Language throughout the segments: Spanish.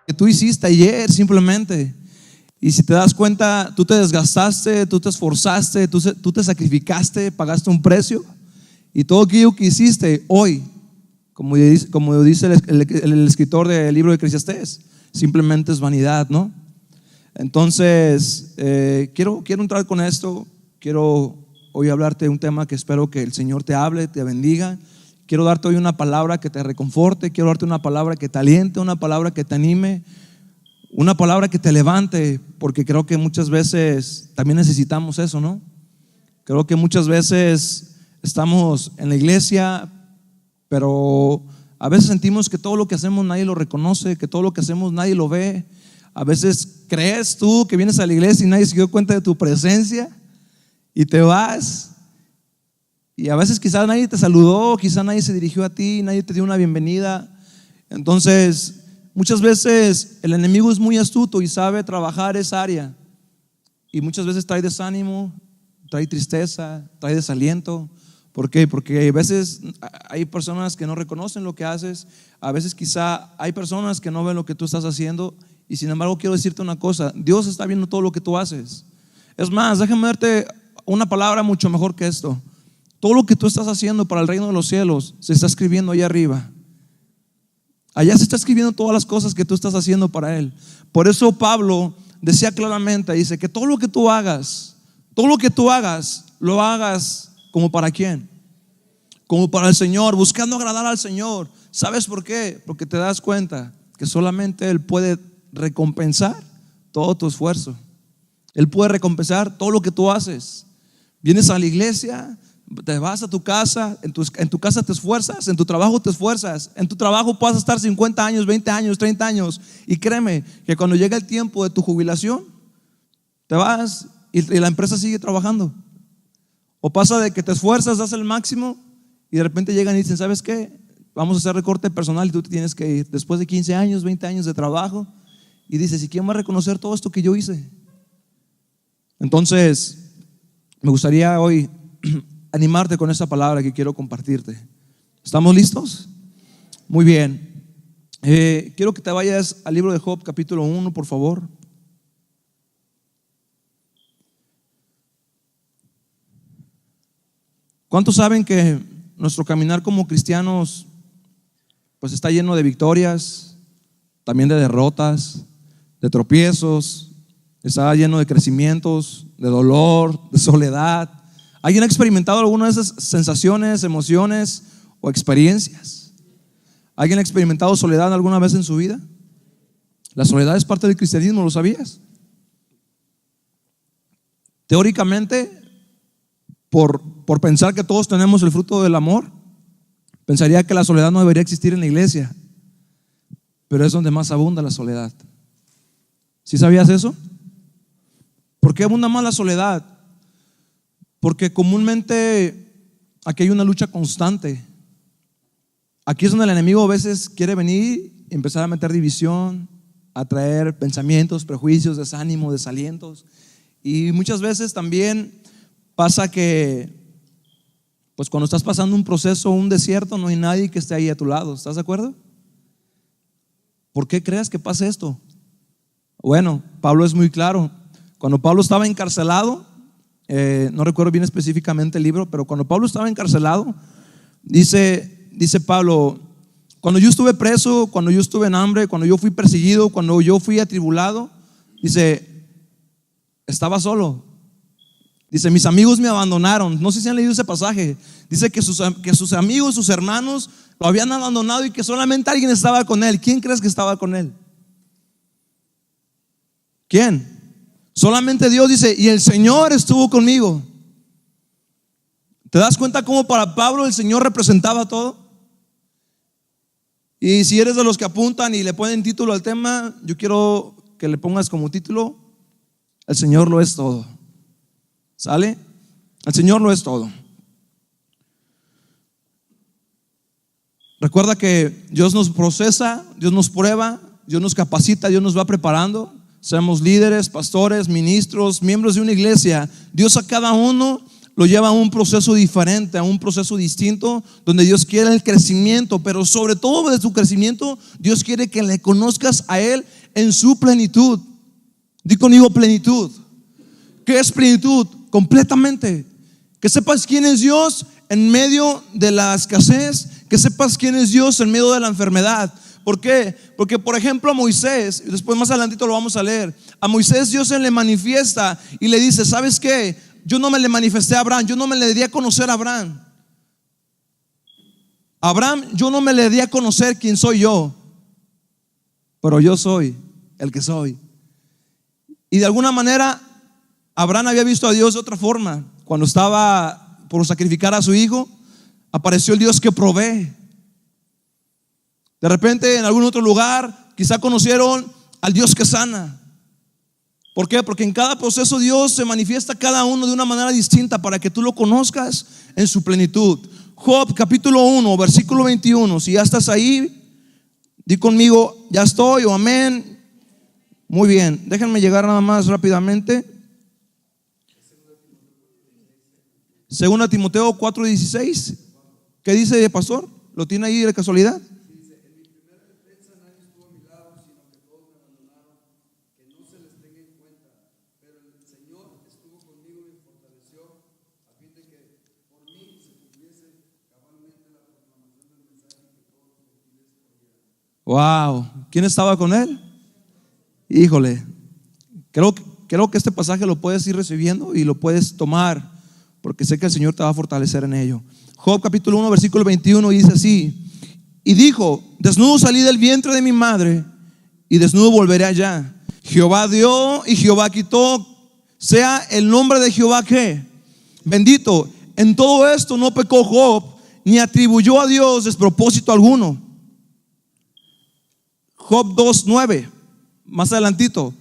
que tú hiciste ayer simplemente. Y si te das cuenta, tú te desgastaste, tú te esforzaste, tú te sacrificaste, pagaste un precio. Y todo aquello que hiciste hoy, como dice el escritor del libro de Eclesiastés, simplemente es vanidad, ¿no? Entonces, quiero entrar con esto. Quiero hoy hablarte de un tema que espero que el Señor te hable, te bendiga. Quiero darte hoy una palabra que te reconforte. Quiero darte una palabra que te aliente, una palabra que te anime, una palabra que te levante, porque creo que muchas veces también necesitamos eso, ¿no? Creo que muchas veces estamos en la iglesia, pero a veces sentimos que todo lo que hacemos nadie lo reconoce, que todo lo que hacemos nadie lo ve. A veces crees tú que vienes a la iglesia y nadie se dio cuenta de tu presencia y te vas. Y a veces quizás nadie te saludó, quizás nadie se dirigió a ti, nadie te dio una bienvenida. Entonces, muchas veces el enemigo es muy astuto y sabe trabajar esa área. Y muchas veces trae desánimo, trae tristeza, trae desaliento. ¿Por qué? Porque a veces hay personas que no reconocen lo que haces. A veces quizá hay personas que no ven lo que tú estás haciendo. Y sin embargo quiero decirte una cosa: Dios está viendo todo lo que tú haces. Es más, déjame darte una palabra mucho mejor que esto. Todo lo que tú estás haciendo para el reino de los cielos se está escribiendo allá arriba. Allá se está escribiendo todas las cosas que tú estás haciendo para Él. Por eso Pablo decía claramente, dice que todo lo que tú hagas, lo hagas como para quién, como para el Señor, buscando agradar al Señor. ¿Sabes por qué? Porque te das cuenta que solamente Él puede recompensar todo tu esfuerzo. Él puede recompensar todo lo que tú haces. Vienes a la iglesia, te vas a tu casa, en tu casa te esfuerzas, en tu trabajo te esfuerzas. En tu trabajo puedes estar 50 años, 20 años, 30 años. Y créeme que cuando llega el tiempo de tu jubilación, te vas y la empresa sigue trabajando. O pasa de que te esfuerzas, das el máximo y de repente llegan y dicen, ¿sabes qué? Vamos a hacer recorte personal y tú te tienes que ir. Después de 15 años, 20 años de trabajo. Y dices, ¿y quién va a reconocer todo esto que yo hice? Entonces, me gustaría hoy animarte con esta palabra que quiero compartirte. ¿Estamos listos? Muy bien. Quiero que te vayas al libro de Job, capítulo 1, por favor. ¿Cuántos saben que nuestro caminar como cristianos pues está lleno de victorias, también de derrotas, de tropiezos, está lleno de crecimientos, de dolor, de soledad? ¿Alguien ha experimentado alguna de esas sensaciones, emociones o experiencias? ¿Alguien ha experimentado soledad alguna vez en su vida? La soledad es parte del cristianismo, ¿lo sabías? Teóricamente, por pensar que todos tenemos el fruto del amor, pensaría que la soledad no debería existir en la iglesia, pero es donde más abunda la soledad. ¿Sí sabías eso? ¿Por qué abunda más la soledad? Porque comúnmente aquí hay una lucha constante. Aquí es donde el enemigo a veces quiere venir y empezar a meter división, a traer pensamientos, prejuicios, desánimo, desalientos. Y muchas veces también pasa que pues cuando estás pasando un proceso, un desierto, no hay nadie que esté ahí a tu lado. ¿Estás de acuerdo? ¿Por qué crees que pasa esto? Bueno, Pablo es muy claro. Cuando Pablo estaba encarcelado, no recuerdo bien específicamente el libro, pero cuando Pablo estaba encarcelado, dice Pablo: cuando yo estuve preso, cuando yo estuve en hambre, cuando yo fui perseguido, cuando yo fui atribulado, dice, estaba solo. Dice, mis amigos me abandonaron. No sé si han leído ese pasaje. Dice que sus amigos, sus hermanos lo habían abandonado y que solamente alguien estaba con él. ¿Quién crees que estaba con él? ¿Quién? Solamente Dios. Dice, y el Señor estuvo conmigo. ¿Te das cuenta cómo para Pablo el Señor representaba todo? Y si eres de los que apuntan y le ponen título al tema, yo quiero que le pongas como título: el Señor lo es todo. ¿Sale? El Señor lo es todo. Recuerda que Dios nos procesa, Dios nos prueba, Dios nos capacita, Dios nos va preparando. Seamos líderes, pastores, ministros, miembros de una iglesia. Dios a cada uno lo lleva a un proceso diferente, a un proceso distinto, donde Dios quiere el crecimiento, pero sobre todo de su crecimiento, Dios quiere que le conozcas a Él en su plenitud. Di conmigo plenitud. ¿Qué es plenitud? Completamente. Que sepas quién es Dios en medio de la escasez, que sepas quién es Dios en medio de la enfermedad. ¿Por qué? Porque por ejemplo a Moisés, y después más adelantito lo vamos a leer, a Moisés Dios se le manifiesta y le dice: ¿sabes qué? Yo no me le manifesté a Abraham, yo no me le di a conocer a Abraham. Abraham, yo no me le di a conocer quién soy yo, pero yo soy el que soy. Y de alguna manera Abraham había visto a Dios de otra forma. Cuando estaba por sacrificar a su hijo, apareció el Dios que provee. De repente en algún otro lugar quizá conocieron al Dios que sana. ¿Por qué? Porque en cada proceso Dios se manifiesta a cada uno de una manera distinta para que tú lo conozcas en su plenitud. Job capítulo 1 versículo 21. Si ya estás ahí, di conmigo: ya estoy, o amén. Muy bien, déjenme llegar nada más rápidamente. 2 Timoteo 4:16. ¿Qué dice, pastor? ¿Lo tiene ahí de casualidad? Wow, ¿quién estaba con él? Híjole, creo que este pasaje lo puedes ir recibiendo y lo puedes tomar, porque sé que el Señor te va a fortalecer en ello. Job capítulo 1 versículo 21 dice así: y dijo: desnudo salí del vientre de mi madre, y desnudo volveré allá. Jehová dio y Jehová quitó, sea el nombre de Jehová que bendito. En todo esto no pecó Job, ni atribuyó a Dios despropósito alguno. Job 2:9, más adelantito.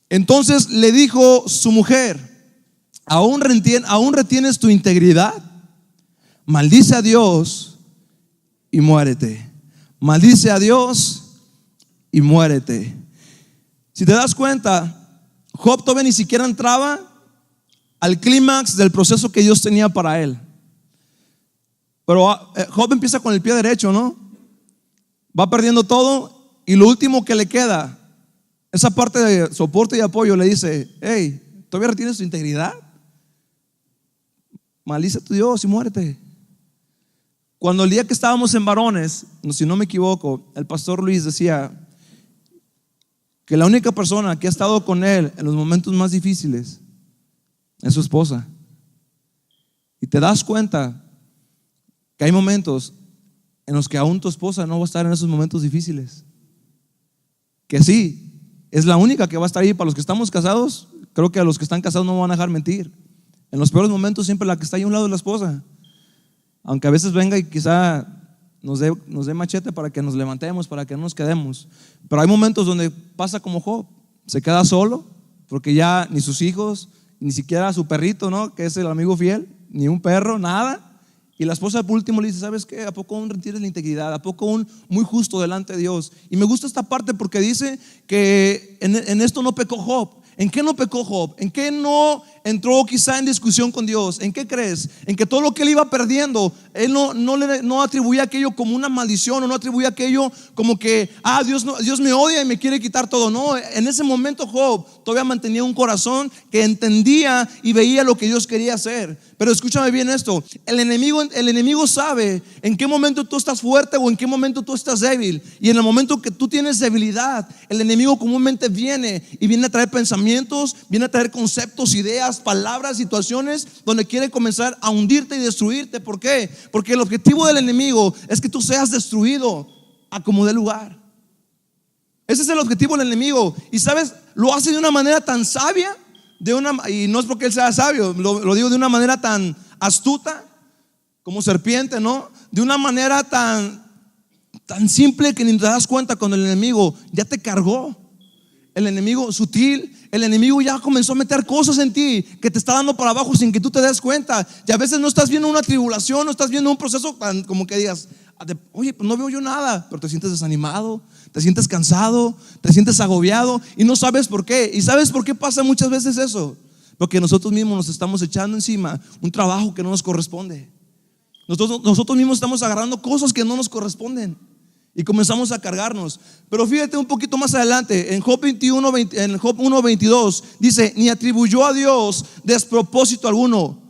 Entonces le dijo su mujer: ¿aún retienes tu integridad? Maldice a Dios y muérete. Maldice a Dios y muérete. Si te das cuenta, Job todavía ni siquiera entraba al clímax del proceso que Dios tenía para él. Pero Job empieza con el pie derecho, ¿no? Va perdiendo todo. Y lo último que le queda, esa parte de soporte y apoyo, le dice: hey, ¿todavía retienes tu integridad? Maldice a tu Dios y muérete. Cuando el día que estábamos en Varones, si no me equivoco, el pastor Luis decía que la única persona que ha estado con él en los momentos más difíciles es su esposa. Y te das cuenta que hay momentos en los que aún tu esposa no va a estar en esos momentos difíciles. Que sí, es la única que va a estar ahí. Para los que estamos casados, creo que a los que están casados no me van a dejar mentir. En los peores momentos siempre la que está ahí a un lado es la esposa. Aunque a veces venga y quizá nos dé machete para que nos levantemos, para que no nos quedemos. Pero hay momentos donde pasa como Job, se queda solo, porque ya ni sus hijos, ni siquiera su perrito, ¿no?, que es el amigo fiel, ni un perro, nada. Y la esposa por último le dice: ¿sabes qué? ¿A poco aún retienes la integridad? ¿A poco aún muy justo delante de Dios? Y me gusta esta parte porque dice que en esto no pecó Job. ¿En qué no pecó Job? ¿En qué no entró quizá en discusión con Dios? ¿En qué crees? En que todo lo que él iba perdiendo, él no atribuía aquello como una maldición, o no atribuía aquello como que Dios me odia y me quiere quitar todo. No, en ese momento Job todavía mantenía un corazón que entendía y veía lo que Dios quería hacer. Pero escúchame bien esto: el enemigo sabe en qué momento tú estás fuerte o en qué momento tú estás débil. Y en el momento que tú tienes debilidad, el enemigo comúnmente viene a traer pensamientos, viene a traer conceptos, ideas, palabras, situaciones donde quiere comenzar a hundirte y destruirte. ¿Por qué? Porque el objetivo del enemigo es que tú seas destruido a como dé lugar. Ese es el objetivo del enemigo. Y sabes, lo hace de una manera tan sabia, y no es porque él sea sabio, lo digo de una manera tan astuta como serpiente, ¿no? De una manera tan simple que ni te das cuenta cuando el enemigo ya te cargó. El enemigo sutil, el enemigo ya comenzó a meter cosas en ti que te está dando para abajo sin que tú te des cuenta. Y a veces no estás viendo una tribulación, no estás viendo un proceso tan como que digas: oye, pues no veo yo nada. Pero te sientes desanimado, te sientes cansado, te sientes agobiado y no sabes por qué. ¿Y sabes por qué pasa muchas veces eso? Porque nosotros mismos nos estamos echando encima un trabajo que no nos corresponde. Nosotros mismos estamos agarrando cosas que no nos corresponden y comenzamos a cargarnos. Pero fíjate un poquito más adelante, en Job 21, en Job 1:22 dice: ni atribuyó a Dios despropósito alguno.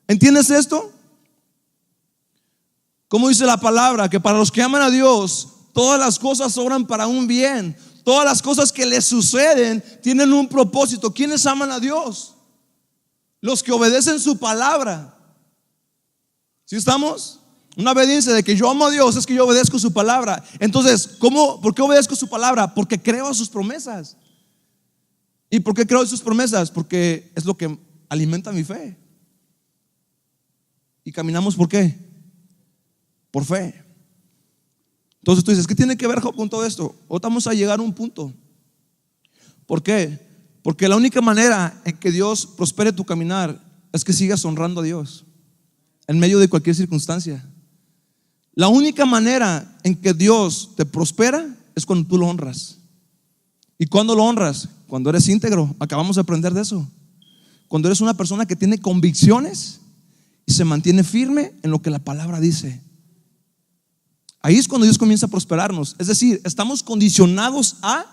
¿Entiendes esto? Como dice la palabra, que para los que aman a Dios, todas las cosas obran para un bien. Todas las cosas que les suceden tienen un propósito. ¿Quiénes aman a Dios? Los que obedecen su palabra. ¿Sí estamos? Una obediencia de que yo amo a Dios es que yo obedezco su palabra. Entonces, ¿por qué obedezco su palabra? Porque creo a sus promesas. ¿Y por qué creo en sus promesas? Porque es lo que alimenta mi fe. ¿Y caminamos por qué? Por fe. Entonces tú dices, ¿qué tiene que ver Job con todo esto? Hoy vamos a llegar a un punto. ¿Por qué? Porque la única manera en que Dios prospere tu caminar es que sigas honrando a Dios en medio de cualquier circunstancia. La única manera en que Dios te prospera es cuando tú lo honras. ¿Y cuándo lo honras? Cuando eres íntegro. Acabamos de aprender de eso. Cuando eres una persona que tiene convicciones y se mantiene firme en lo que la palabra dice. Ahí es cuando Dios comienza a prosperarnos. Es decir, estamos condicionados a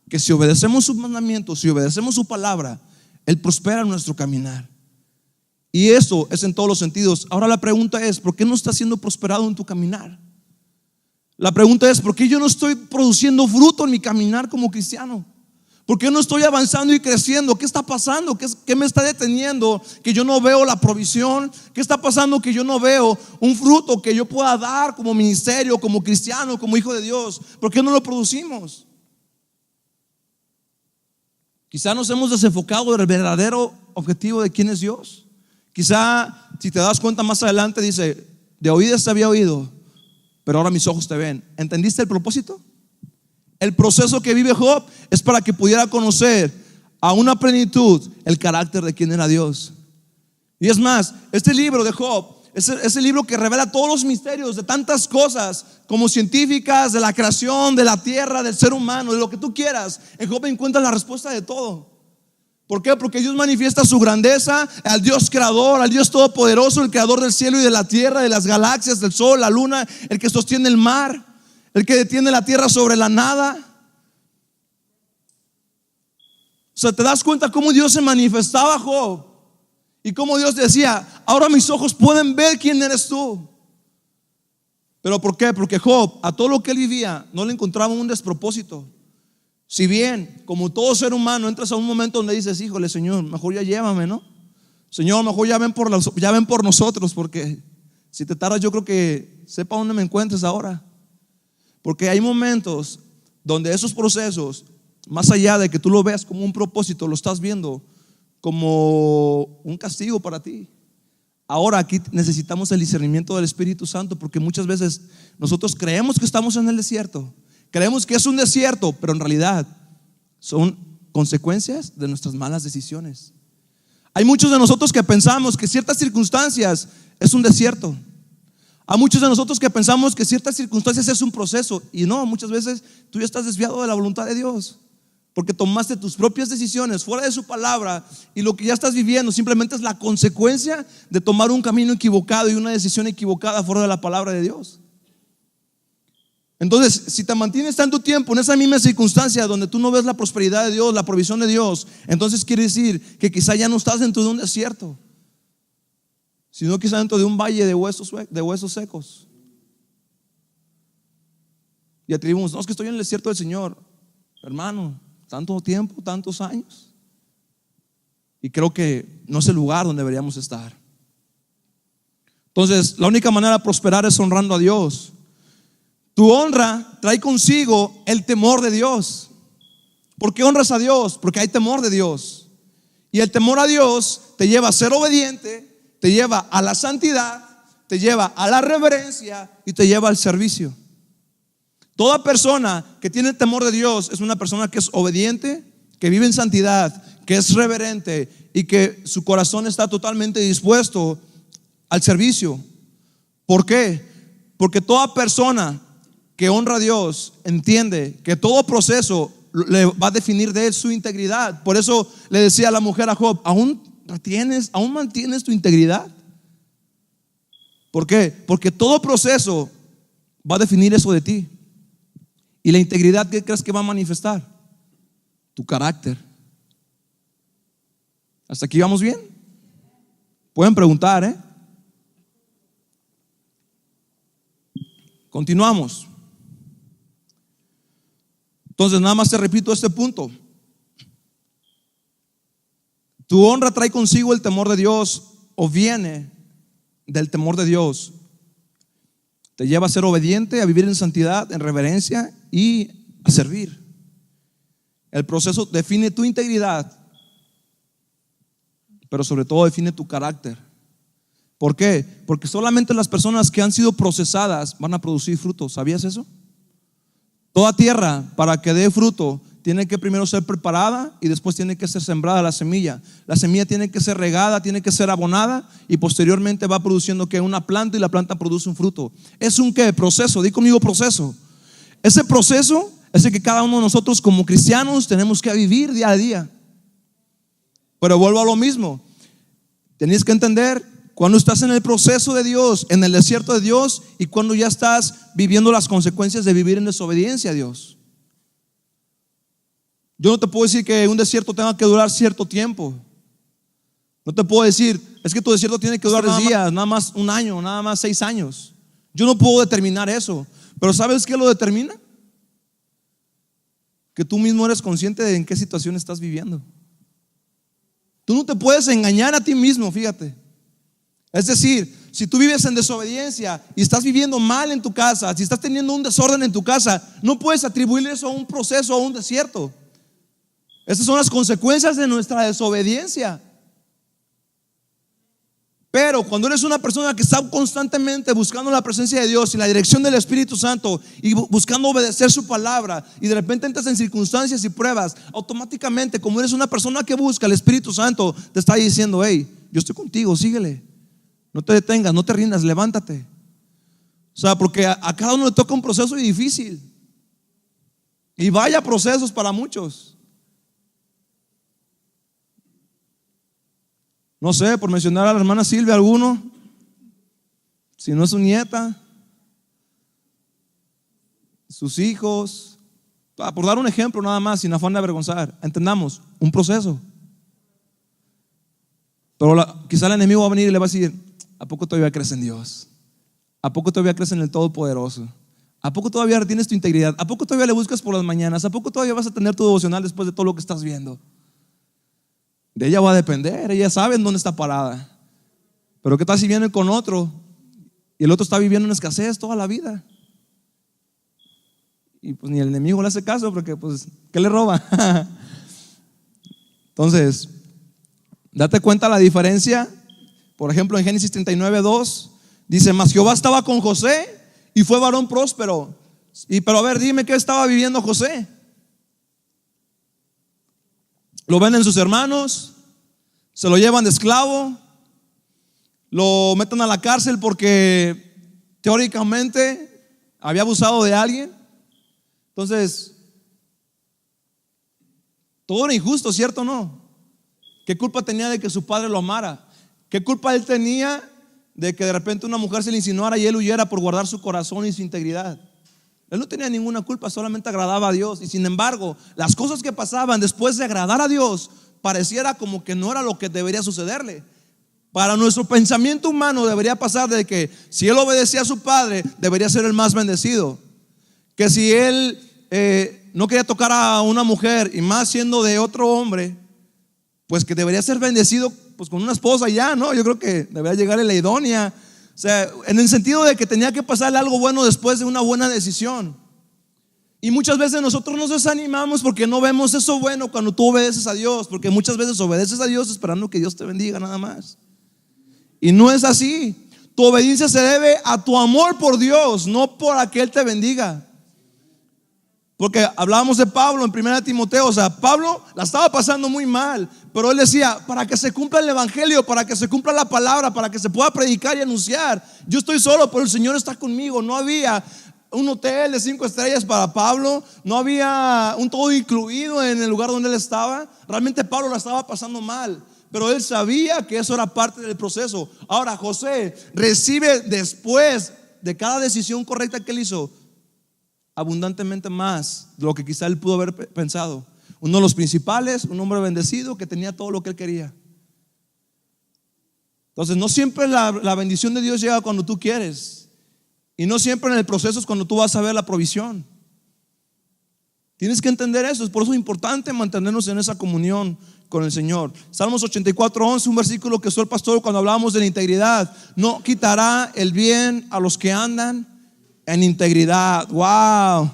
que si obedecemos sus mandamientos, si obedecemos su palabra, Él prospera en nuestro caminar. Y eso es en todos los sentidos. Ahora la pregunta es, ¿por qué no estás siendo prosperado en tu caminar? La pregunta es, ¿por qué yo no estoy produciendo fruto en mi caminar como cristiano? ¿Por qué no estoy avanzando y creciendo? ¿Qué está pasando? ¿Qué me está deteniendo? Que yo no veo la provisión. ¿Qué está pasando? Que yo no veo un fruto que yo pueda dar como ministerio, como cristiano, como hijo de Dios. ¿Por qué no lo producimos? Quizá nos hemos desenfocado del verdadero objetivo de quién es Dios. Quizá, si te das cuenta más adelante, dice: de oídas te había oído, pero ahora mis ojos te ven. ¿Entendiste el propósito? El proceso que vive Job es para que pudiera conocer a una plenitud el carácter de quién era Dios. Y es más, este libro de Job es el libro que revela todos los misterios de tantas cosas, como científicas, de la creación, de la tierra, del ser humano, de lo que tú quieras. En Job encuentras la respuesta de todo. ¿Por qué? Porque Dios manifiesta su grandeza al Dios creador, al Dios todopoderoso, el creador del cielo y de la tierra, de las galaxias, del sol, la luna, el que sostiene el mar, el que detiene la tierra sobre la nada. O sea, te das cuenta cómo Dios se manifestaba a Job y cómo Dios decía: ahora mis ojos pueden ver quién eres tú. ¿Pero por qué? Porque Job, a todo lo que él vivía, no le encontraba un despropósito. Si bien, como todo ser humano, entras a un momento donde dices: híjole, Señor, mejor ya llévame, ¿no? Señor, mejor ya ven por nosotros, porque si te tardas, yo creo que sepa dónde me encuentres ahora. Porque hay momentos donde esos procesos, más allá de que tú lo veas como un propósito, lo estás viendo como un castigo para ti. Ahora aquí necesitamos el discernimiento del Espíritu Santo, porque muchas veces nosotros creemos que estamos en el desierto, creemos que es un desierto, pero en realidad son consecuencias de nuestras malas decisiones. Hay muchos de nosotros que pensamos que ciertas circunstancias es un desierto. Hay muchos de nosotros que pensamos que ciertas circunstancias es un proceso. Y no, muchas veces tú ya estás desviado de la voluntad de Dios, porque tomaste tus propias decisiones fuera de su palabra, y lo que ya estás viviendo simplemente es la consecuencia de tomar un camino equivocado y una decisión equivocada fuera de la palabra de Dios. Entonces, si te mantienes tanto tiempo en esa misma circunstancia donde tú no ves la prosperidad de Dios, la provisión de Dios, entonces quiere decir que quizá ya no estás dentro de un desierto, sino quizá dentro de un valle de huesos secos. Y atribuimos: no, es que estoy en el desierto del Señor. Hermano, tanto tiempo, tantos años, y creo que no es el lugar donde deberíamos estar. Entonces, la única manera de prosperar es honrando a Dios. Tu honra trae consigo el temor de Dios. ¿Por qué honras a Dios? Porque hay temor de Dios. Y el temor a Dios te lleva a ser obediente, te lleva a la santidad, te lleva a la reverencia y te lleva al servicio. Toda persona que tiene temor de Dios es una persona que es obediente, que vive en santidad, que es reverente y que su corazón está totalmente dispuesto al servicio. ¿Por qué? Porque toda persona que honra a Dios entiende que todo proceso le va a definir de él su integridad. Por eso le decía a la mujer a Job: aún aún mantienes tu integridad. ¿Por qué? Porque todo proceso va a definir eso de ti. Y la integridad, ¿qué crees que va a manifestar? Tu carácter. ¿Hasta aquí vamos bien? Pueden preguntar, Continuamos. Entonces, nada más te repito este punto. Tu honra trae consigo el temor de Dios, o viene del temor de Dios. Te lleva a ser obediente, a vivir en santidad, en reverencia y a servir. El proceso define tu integridad, pero sobre todo define tu carácter. ¿Por qué? Porque solamente las personas que han sido procesadas van a producir fruto. ¿Sabías eso? Toda tierra, para que dé fruto, tiene que primero ser preparada y después tiene que ser sembrada la semilla. La semilla tiene que ser regada, tiene que ser abonada y posteriormente va produciendo que una planta, y la planta produce un fruto. ¿Es un qué? Proceso. Di conmigo, proceso. Ese proceso es el que cada uno de nosotros como cristianos tenemos que vivir día a día. Pero vuelvo a lo mismo. Tienes que entender cuando estás en el proceso de Dios, en el desierto de Dios, y cuando ya estás viviendo las consecuencias de vivir en desobediencia a Dios. Yo no te puedo decir que un desierto tenga que durar cierto tiempo. No te puedo decir, es que tu desierto tiene que durar 3 días, nada más un año, nada más 6 años. Yo no puedo determinar eso. Pero ¿sabes qué lo determina? Que tú mismo eres consciente de en qué situación estás viviendo. Tú no te puedes engañar a ti mismo, fíjate. Es decir, si tú vives en desobediencia y estás viviendo mal en tu casa, si estás teniendo un desorden en tu casa, no puedes atribuirle eso a un proceso o a un desierto. Esas son las consecuencias de nuestra desobediencia. Pero cuando eres una persona que está constantemente buscando la presencia de Dios y la dirección del Espíritu Santo y buscando obedecer su palabra, y de repente entras en circunstancias y pruebas, automáticamente, como eres una persona que busca, el Espíritu Santo te está diciendo: hey, yo estoy contigo, síguele. No te detengas, no te rindas, levántate. O sea, porque a cada uno le toca un proceso difícil. Y vaya procesos para muchos. No sé, por mencionar a la hermana Silvia alguno, si no es su nieta, sus hijos, por dar un ejemplo nada más, sin afán de avergonzar. Entendamos, un proceso. Pero quizá el enemigo va a venir y le va a decir: ¿a poco todavía crees en Dios? ¿A poco todavía crees en el Todopoderoso? ¿A poco todavía retienes tu integridad? ¿A poco todavía le buscas por las mañanas? ¿A poco todavía vas a tener tu devocional después de todo lo que estás viendo? De ella va a depender, ella sabe en dónde está parada. Pero ¿qué tal si viene con otro y el otro está viviendo en escasez toda la vida? Y pues ni el enemigo le hace caso, porque pues ¿qué le roba? Entonces, date cuenta la diferencia. Por ejemplo, en Génesis 39:2 dice: mas Jehová estaba con José y fue varón próspero. Pero a ver, dime qué estaba viviendo José. Lo venden sus hermanos, se lo llevan de esclavo, lo meten a la cárcel porque teóricamente había abusado de alguien. Entonces, todo era injusto, ¿cierto o no? ¿Qué culpa tenía de que su padre lo amara? ¿Qué culpa él tenía de que de repente una mujer se le insinuara y él huyera por guardar su corazón y su integridad? Él no tenía ninguna culpa, solamente agradaba a Dios. Y sin embargo, las cosas que pasaban después de agradar a Dios pareciera como que no era lo que debería sucederle. Para nuestro pensamiento humano debería pasar de que si él obedecía a su padre, debería ser el más bendecido. Que si él no quería tocar a una mujer, y más siendo de otro hombre, pues que debería ser bendecido pues con una esposa ya, ¿no? Yo creo que debería llegarle la idónea. O sea, en el sentido de que tenía que pasarle algo bueno después de una buena decisión. Y muchas veces nosotros nos desanimamos porque no vemos eso bueno cuando tú obedeces a Dios, porque muchas veces obedeces a Dios esperando que Dios te bendiga nada más. Y no es así. Tu obediencia se debe a tu amor por Dios, no por a que Él te bendiga. Porque hablábamos de Pablo en 1 Timoteo. O sea, Pablo la estaba pasando muy mal, pero él decía: para que se cumpla el evangelio, para que se cumpla la palabra, para que se pueda predicar y anunciar, yo estoy solo, pero el Señor está conmigo. No había un hotel de 5 estrellas para Pablo, no había un todo incluido en el lugar donde él estaba. Realmente Pablo la estaba pasando mal, pero él sabía que eso era parte del proceso. Ahora José recibe después de cada decisión correcta que él hizo, abundantemente más de lo que quizá él pudo haber pensado. Uno de los principales, un hombre bendecido que tenía todo lo que él quería. Entonces no siempre la bendición de Dios llega cuando tú quieres, y no siempre en el proceso es cuando tú vas a ver la provisión. Tienes que entender eso. Por eso es importante mantenernos en esa comunión con el Señor. Salmos 84:11, un versículo que usó el pastor cuando hablábamos de la integridad. No quitará el bien a los que andan en integridad. Wow.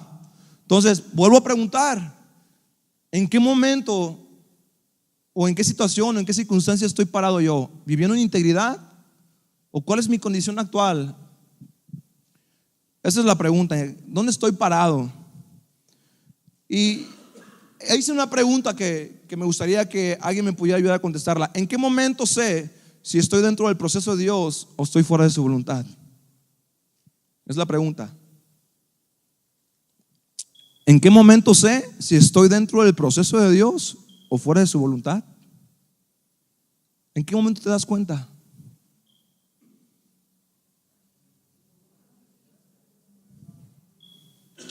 Entonces vuelvo a preguntar, ¿en qué momento o en qué situación, en qué circunstancia estoy parado yo? ¿Viviendo en integridad? ¿O cuál es mi condición actual? Esa es la pregunta. ¿Dónde estoy parado? Y hice una pregunta que me gustaría que alguien me pudiera ayudar a contestarla. ¿En qué momento sé si estoy dentro del proceso de Dios o estoy fuera de su voluntad? Es la pregunta. ¿En qué momento sé si estoy dentro del proceso de Dios o fuera de su voluntad? ¿En qué momento te das cuenta?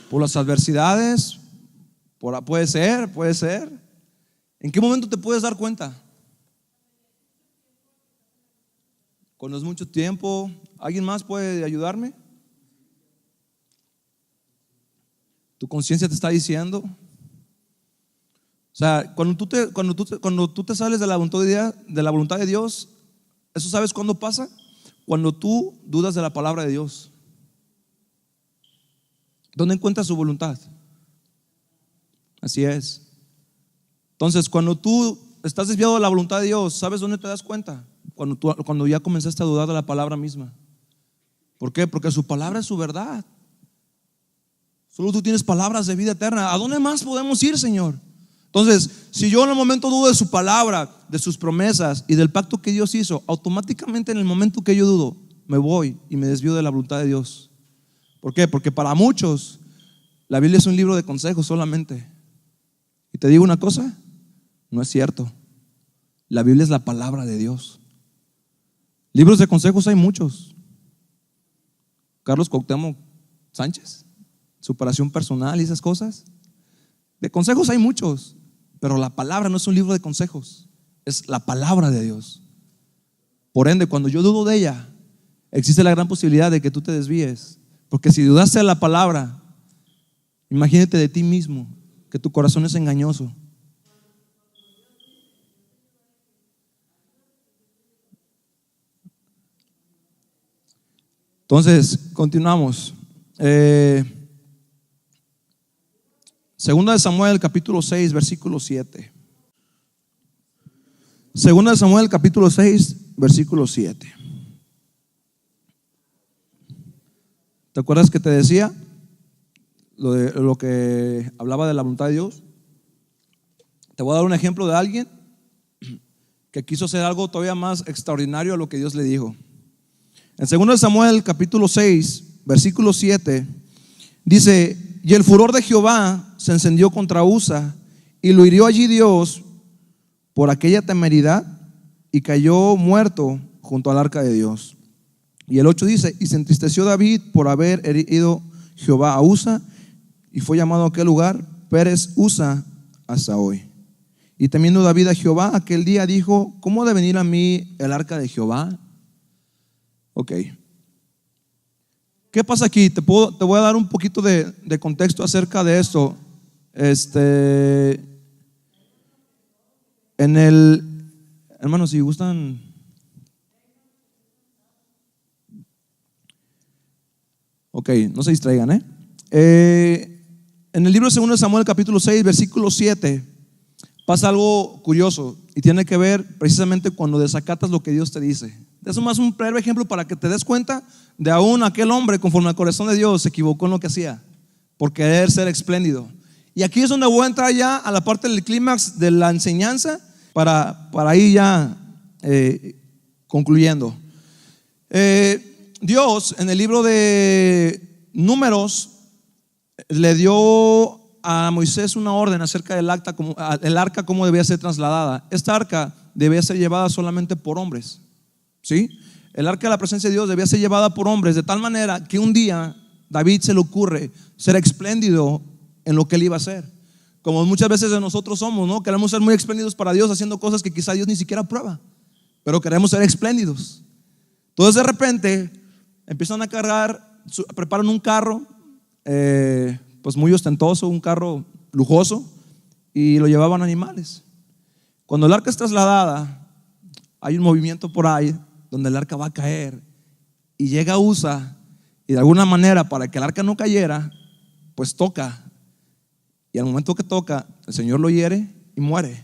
¿Por las adversidades? Puede ser. ¿En qué momento te puedes dar cuenta? Cuando es mucho tiempo. ¿Alguien más puede ayudarme? ¿Tu conciencia te está diciendo? O sea, cuando tú te sales de la voluntad de Dios, ¿eso sabes cuándo pasa? Cuando tú dudas de la palabra de Dios. ¿Dónde encuentras su voluntad? Así es. Entonces, cuando tú estás desviado de la voluntad de Dios, ¿sabes dónde te das cuenta? Cuando ya comenzaste a dudar de la palabra misma. ¿Por qué? Porque su palabra es su verdad. Solo tú tienes palabras de vida eterna. ¿A dónde más podemos ir, Señor? Entonces, si yo en el momento dudo de su palabra, de sus promesas y del pacto que Dios hizo, automáticamente en el momento que yo dudo, me voy y me desvío de la voluntad de Dios. ¿Por qué? Porque para muchos la Biblia es un libro de consejos solamente. Y te digo una cosa, no es cierto. La Biblia es la palabra de Dios. Libros de consejos hay muchos. Carlos Cuauhtémoc Sánchez, superación personal y esas cosas. De consejos hay muchos, pero la palabra no es un libro de consejos, es la palabra de Dios. Por ende, cuando yo dudo de ella, existe la gran posibilidad de que tú te desvíes. Porque si dudaste de la palabra, imagínate de ti mismo, que tu corazón es engañoso. Entonces, continuamos. Segunda de Samuel, capítulo 6, versículo 7. Segunda de Samuel, capítulo 6, versículo 7. ¿Te acuerdas que te decía lo que hablaba de la voluntad de Dios? Te voy a dar un ejemplo de alguien que quiso hacer algo todavía más extraordinario a lo que Dios le dijo. En 2 de Samuel capítulo 6 versículo 7 dice: y el furor de Jehová se encendió contra Usa, y lo hirió allí Dios por aquella temeridad, y cayó muerto junto al arca de Dios. Y el 8 dice: y se entristeció David por haber herido Jehová a Usa, y fue llamado a aquel lugar Pérez Usa hasta hoy. Y temiendo David a Jehová aquel día, dijo: ¿cómo ha de venir a mí el arca de Jehová? Ok. ¿Qué pasa aquí? Te voy a dar un poquito de contexto acerca de esto. Hermanos, si gustan. Ok, no se distraigan, en el libro de 2 de Samuel capítulo 6 versículo 7 pasa algo curioso y tiene que ver precisamente cuando desacatas lo que Dios te dice. Es más un breve ejemplo para que te des cuenta de aún aquel hombre, conforme al corazón de Dios, se equivocó en lo que hacía por querer ser espléndido. Y aquí es donde voy a entrar ya a la parte del clímax de la enseñanza para ir ya concluyendo. Dios en el libro de Números le dio a Moisés una orden acerca del arca, cómo debía ser trasladada. Esta arca debía ser llevada solamente por hombres, ¿sí? El arca de la presencia de Dios debía ser llevada por hombres, de tal manera que un día David se le ocurre ser espléndido en lo que él iba a hacer. Como muchas veces de nosotros somos, ¿no? Queremos ser muy espléndidos para Dios, haciendo cosas que quizá Dios ni siquiera aprueba, pero queremos ser espléndidos. Entonces de repente empiezan a cargar, preparan un carro, pues muy ostentoso, un carro lujoso, y lo llevaban animales. Cuando el arca es trasladada, hay un movimiento por ahí donde el arca va a caer, y llega Usa, y de alguna manera, para que el arca no cayera, pues toca, y al momento que toca, el Señor lo hiere y muere.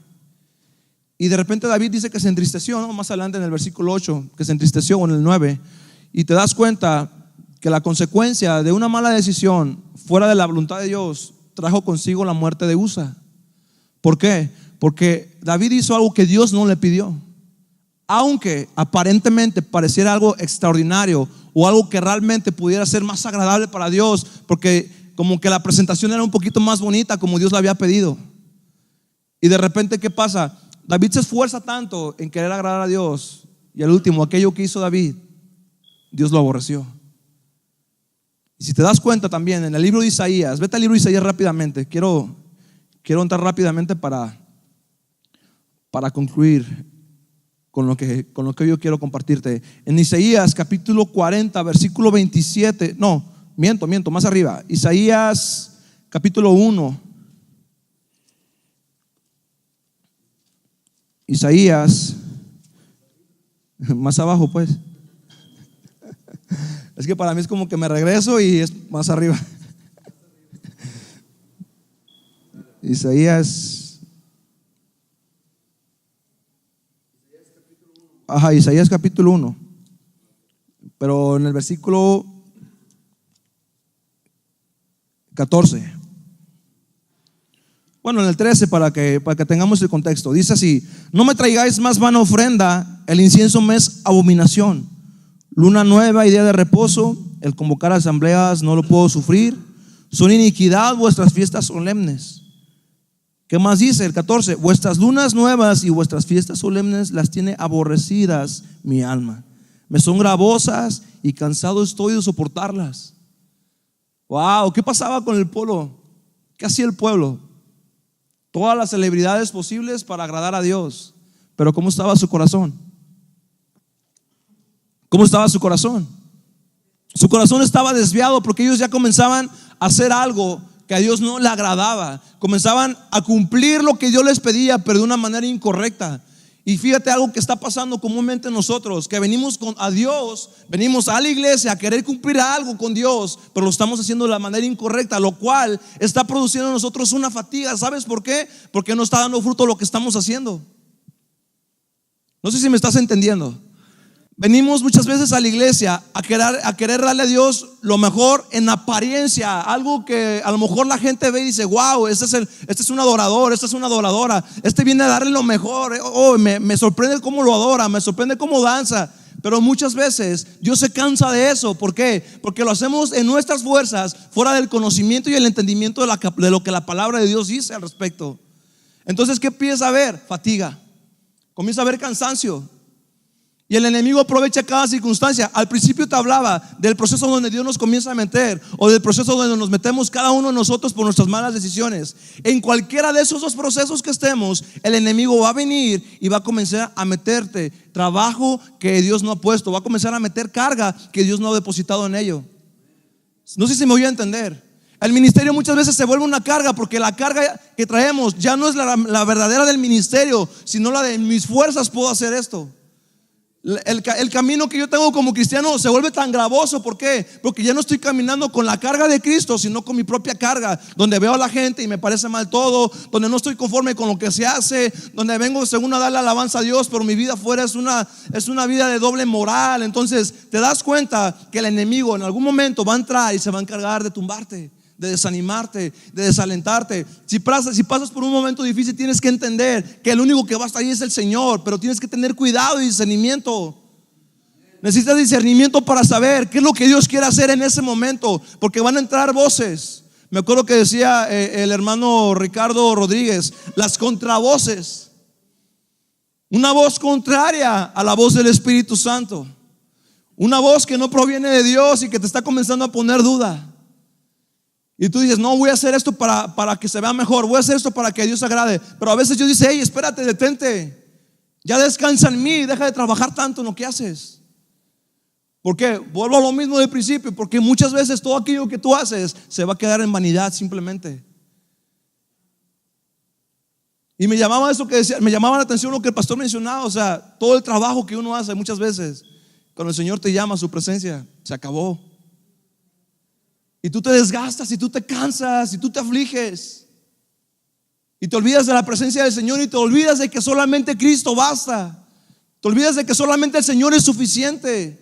Y de repente David dice que se entristeció, ¿no? Más adelante en el versículo 8, que se entristeció, o en el 9, y te das cuenta que la consecuencia de una mala decisión fuera de la voluntad de Dios trajo consigo la muerte de Usa. ¿Por qué? Porque David hizo algo que Dios no le pidió. Aunque aparentemente pareciera algo extraordinario o algo que realmente pudiera ser más agradable para Dios, porque como que la presentación era un poquito más bonita como Dios la había pedido. Y de repente, ¿qué pasa? David se esfuerza tanto en querer agradar a Dios, y al último, aquello que hizo David, Dios lo aborreció. Y si te das cuenta también en el libro de Isaías, vete al libro de Isaías rápidamente. Quiero entrar rápidamente para concluir con lo que yo quiero compartirte. En Isaías capítulo 40, versículo 27, no, miento, más arriba. Isaías capítulo 1. Isaías, más abajo pues. Es que para mí es como que me regreso y es más arriba. Isaías capítulo 1. Pero en el versículo 14. Bueno, en el 13 para que tengamos el contexto. Dice así: no me traigáis más vana ofrenda, el incienso me es abominación. Luna nueva y día de reposo, el convocar asambleas no lo puedo sufrir. Son iniquidad vuestras fiestas solemnes. ¿Qué más dice el 14? Vuestras lunas nuevas y vuestras fiestas solemnes las tiene aborrecidas mi alma. Me son gravosas y cansado estoy de soportarlas. Wow, ¿qué pasaba con el pueblo? ¿Qué hacía el pueblo? Todas las celebridades posibles para agradar a Dios. Pero ¿cómo estaba su corazón? ¿Cómo estaba su corazón? Su corazón estaba desviado porque ellos ya comenzaban a hacer algo que a Dios no le agradaba. Comenzaban a cumplir lo que Dios les pedía, pero de una manera incorrecta. Y fíjate algo que está pasando comúnmente nosotros, que venimos a Dios, venimos a la iglesia a querer cumplir algo con Dios, pero lo estamos haciendo de la manera incorrecta, lo cual está produciendo en nosotros una fatiga. ¿Sabes por qué? Porque no está dando fruto lo que estamos haciendo. No sé si me estás entendiendo. Venimos muchas veces a la iglesia a querer darle a Dios lo mejor en apariencia, algo que a lo mejor la gente ve y dice: wow, este es un adorador, esta es una adoradora, este viene a darle lo mejor. Me sorprende cómo lo adora, me sorprende cómo danza. Pero muchas veces Dios se cansa de eso. ¿Por qué? Porque lo hacemos en nuestras fuerzas, fuera del conocimiento y el entendimiento de lo que la palabra de Dios dice al respecto. Entonces, ¿qué empieza a haber? Fatiga, comienza a haber cansancio. Y el enemigo aprovecha cada circunstancia. Al principio te hablaba del proceso donde Dios nos comienza a meter, o del proceso donde nos metemos cada uno de nosotros por nuestras malas decisiones. En cualquiera de esos dos procesos que estemos, el enemigo va a venir y va a comenzar a meterte trabajo que Dios no ha puesto, va a comenzar a meter carga que Dios no ha depositado en ello. No sé si me voy a entender. El ministerio muchas veces se vuelve una carga, porque la carga que traemos ya no es la verdadera del ministerio, sino la de mis fuerzas puedo hacer esto. El camino que yo tengo como cristiano se vuelve tan gravoso. ¿Por qué? Porque ya no estoy caminando con la carga de Cristo, sino con mi propia carga, donde veo a la gente y me parece mal todo, donde no estoy conforme con lo que se hace, donde vengo según a darle alabanza a Dios, pero mi vida afuera es una vida de doble moral. Entonces te das cuenta que el enemigo en algún momento va a entrar y se va a encargar de tumbarte, de desanimarte, de desalentarte. Si pasas por un momento difícil, tienes que entender que el único que va a estar ahí es el Señor, pero tienes que tener cuidado y discernimiento. Necesitas discernimiento para saber qué es lo que Dios quiere hacer en ese momento, porque van a entrar voces. Me acuerdo que decía el hermano Ricardo Rodríguez, las contravoces. Una voz contraria a la voz del Espíritu Santo. Una voz que no proviene de Dios y que te está comenzando a poner duda. Y tú dices, no, voy a hacer esto para que se vea mejor, voy a hacer esto para que Dios agrade. Pero a veces Dios dice, hey, espérate, detente, ya descansa en mí, deja de trabajar tanto en lo que haces. ¿Por qué? Vuelvo a lo mismo del principio, porque muchas veces todo aquello que tú haces se va a quedar en vanidad simplemente. Y me llamaba eso que decía, me llamaba la atención lo que el pastor mencionaba, o sea, todo el trabajo que uno hace muchas veces, cuando el Señor te llama a su presencia, se acabó. Y tú te desgastas, y tú te cansas, y tú te afliges, y te olvidas de la presencia del Señor, y te olvidas de que solamente Cristo basta. Te olvidas de que solamente el Señor es suficiente.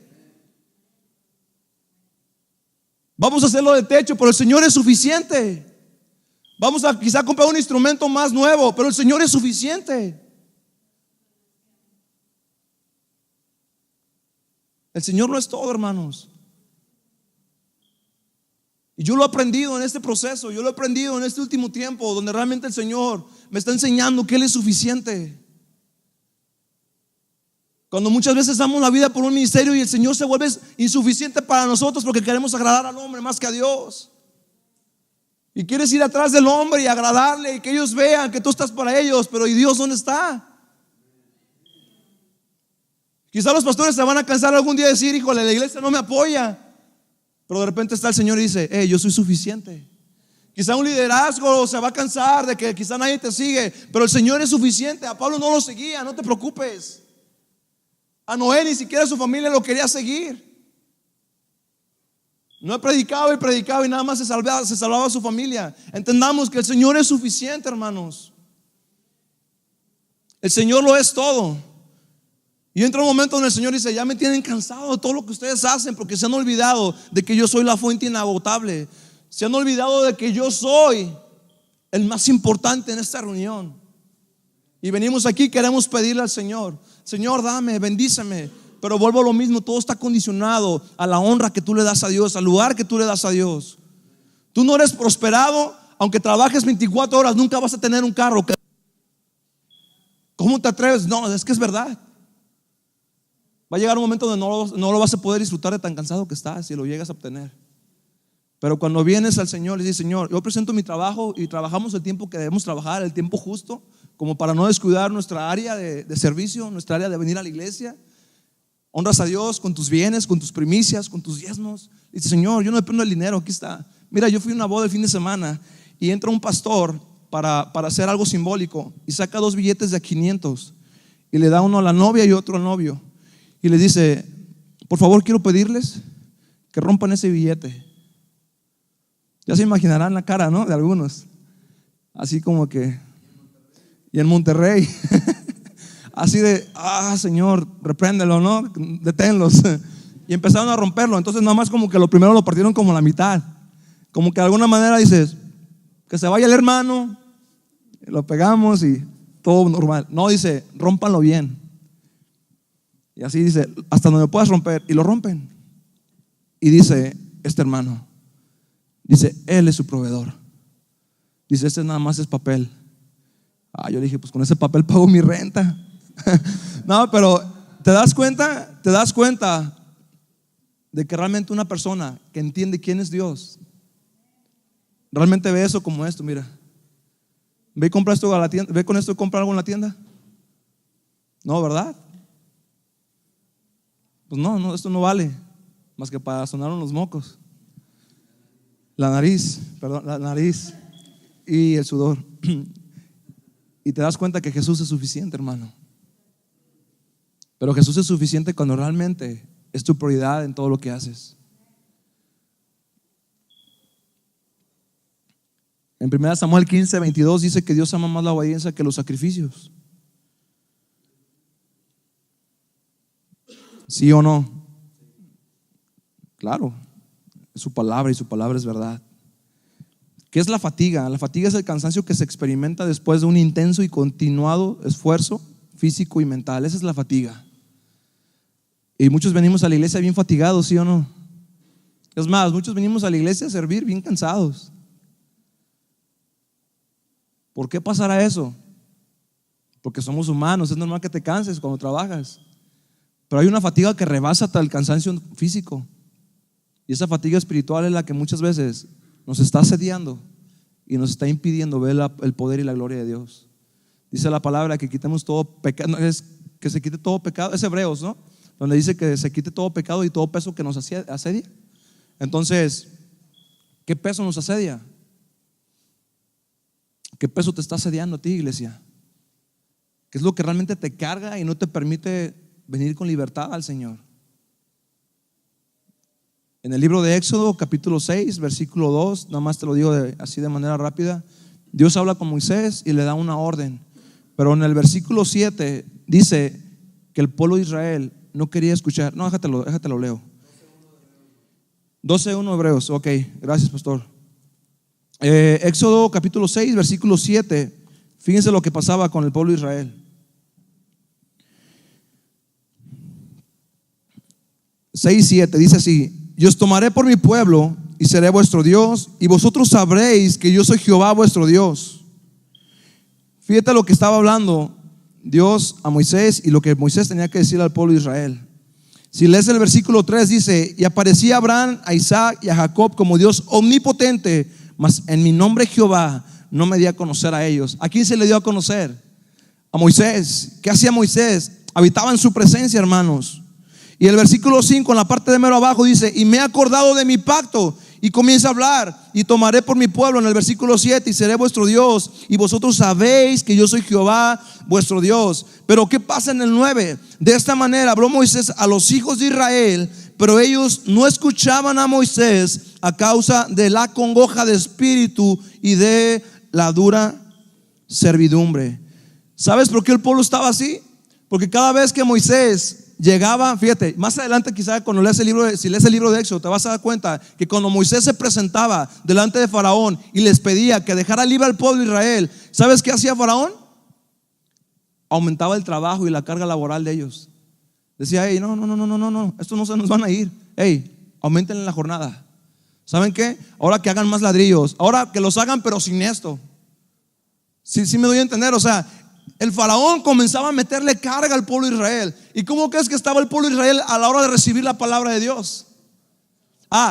Vamos a hacerlo de techo, pero el Señor es suficiente. Vamos a quizá comprar un instrumento más nuevo, pero el Señor es suficiente. El Señor no es todo, hermanos. Y yo lo he aprendido en este proceso, yo lo he aprendido en este último tiempo, donde realmente el Señor me está enseñando que Él es suficiente. Cuando muchas veces damos la vida por un ministerio y el Señor se vuelve insuficiente para nosotros porque queremos agradar al hombre más que a Dios. Y quieres ir atrás del hombre y agradarle y que ellos vean que tú estás para ellos, pero ¿y Dios dónde está? Quizá los pastores se van a cansar algún día de decir, híjole, la iglesia no me apoya. Pero de repente está el Señor y dice, yo soy suficiente. Quizá un liderazgo se va a cansar de que quizá nadie te sigue, pero el Señor es suficiente. A Pablo no lo seguía, no te preocupes. A Noé ni siquiera su familia lo quería seguir. No predicaba y nada más se salvaba su familia. Entendamos que el Señor es suficiente, hermanos. El Señor lo es todo. Y entra un momento donde el Señor dice, ya me tienen cansado de todo lo que ustedes hacen, porque se han olvidado de que yo soy la fuente inagotable. Se han olvidado de que yo soy el más importante en esta reunión. Y venimos aquí, queremos pedirle al Señor, Señor, dame, bendíceme. Pero vuelvo a lo mismo, todo está condicionado a la honra que tú le das a Dios, al lugar que tú le das a Dios. Tú no eres prosperado, aunque trabajes 24 horas, nunca vas a tener un carro. ¿Cómo te atreves? No, es que es verdad. Va a llegar un momento donde no lo vas a poder disfrutar de tan cansado que estás si lo llegas a obtener. Pero cuando vienes al Señor y dices, Señor, yo presento mi trabajo y trabajamos el tiempo que debemos trabajar, el tiempo justo, como para no descuidar nuestra área de servicio, nuestra área de venir a la iglesia. Honras a Dios con tus bienes, con tus primicias, con tus diezmos. Dice, Señor, yo no dependo del dinero, aquí está. Mira, yo fui a una boda el fin de semana y entra un pastor para hacer algo simbólico y saca 2 billetes de 500 y le da uno a la novia y otro al novio. Y les dice, por favor, quiero pedirles que rompan ese billete. Ya se imaginarán la cara, ¿no? De algunos. Así como que, y en Monterrey, así de, Señor, repréndelo, ¿no? Deténlos. Y empezaron a romperlo. Entonces nada más como que lo primero lo partieron como la mitad. Como que de alguna manera dices, que se vaya el hermano, lo pegamos y todo normal. No, dice, rómpanlo bien. Y así dice, hasta donde puedas romper. Y lo rompen. Y dice, este hermano, dice, él es su proveedor. Dice, este nada más es papel. Yo dije, pues con ese papel pago mi renta. No, pero te das cuenta de que realmente una persona que entiende quién es Dios realmente ve eso como esto. Mira, ve y compra esto a la tienda, ve con esto y compra algo en la tienda. No, ¿verdad? Pues no, esto no vale más que para sonar los mocos, la nariz y el sudor. Y te das cuenta que Jesús es suficiente, hermano. Pero Jesús es suficiente cuando realmente es tu prioridad en todo lo que haces. En 1 Samuel 15:22 dice que Dios ama más la obediencia que los sacrificios. ¿Sí o no? Claro, es su palabra y su palabra es verdad. ¿Qué es la fatiga? La fatiga es el cansancio que se experimenta después de un intenso y continuado esfuerzo físico y mental. Esa es la fatiga. Y muchos venimos a la iglesia bien fatigados, ¿sí o no? Es más, muchos venimos a la iglesia a servir bien cansados. ¿Por qué pasará eso? porque somos humanos, es normal que te canses cuando trabajas. Pero hay una fatiga que rebasa hasta el cansancio físico. Y esa fatiga espiritual es la que muchas veces nos está asediando y nos está impidiendo ver el poder y la gloria de Dios. Dice la palabra que quitemos todo pecado, es que se quite todo pecado, es Hebreos, ¿no? Donde dice que se quite todo pecado y todo peso que nos asedia. Entonces, ¿qué peso nos asedia? ¿Qué peso te está asediando a ti, iglesia? ¿Qué es lo que realmente te carga y no te permite venir con libertad al Señor? En el libro de Éxodo, capítulo 6, versículo 2, nada más te lo digo así de manera rápida. Dios habla con Moisés y le da una orden. Pero en el versículo 7 dice que el pueblo de Israel no quería escuchar. No, déjatelo leo. 12:1 Hebreos. Ok, gracias, pastor. Éxodo capítulo 6, versículo 7. Fíjense lo que pasaba con el pueblo de Israel. 6:7 dice así: y os tomaré por mi pueblo y seré vuestro Dios, y vosotros sabréis que yo soy Jehová vuestro Dios. Fíjate lo que estaba hablando Dios a Moisés y lo que Moisés tenía que decir al pueblo de Israel. Si lees el versículo 3 dice: y aparecía Abraham, a Isaac y a Jacob como Dios omnipotente, mas en mi nombre Jehová no me di a conocer a ellos. ¿A quién se le dio a conocer? A Moisés. ¿Qué hacía Moisés? Habitaba en su presencia, hermanos. Y el versículo 5 en la parte de mero abajo dice: y me he acordado de mi pacto. Y comienza a hablar: y tomaré por mi pueblo, en el versículo 7, y seré vuestro Dios, y vosotros sabéis que yo soy Jehová vuestro Dios. Pero ¿qué pasa en el 9? De esta manera habló Moisés a los hijos de Israel, pero ellos no escuchaban a Moisés a causa de la congoja de espíritu y de la dura servidumbre. ¿Sabes por qué el pueblo estaba así? Porque cada vez que Moisés llegaba, fíjate, más adelante quizá cuando lees si lees el libro de Éxodo te vas a dar cuenta que cuando Moisés se presentaba delante de Faraón y les pedía que dejara libre al pueblo de Israel, ¿sabes qué hacía Faraón? Aumentaba el trabajo y la carga laboral de ellos. Decía: hey, no, estos no se nos van a ir. Hey, aumenten la jornada. ¿Saben qué? Ahora que hagan más ladrillos, ahora que los hagan pero sin esto. Sí me doy a entender, o sea, el faraón comenzaba a meterle carga al pueblo de Israel. ¿Y cómo crees que estaba el pueblo de Israel a la hora de recibir la palabra de Dios?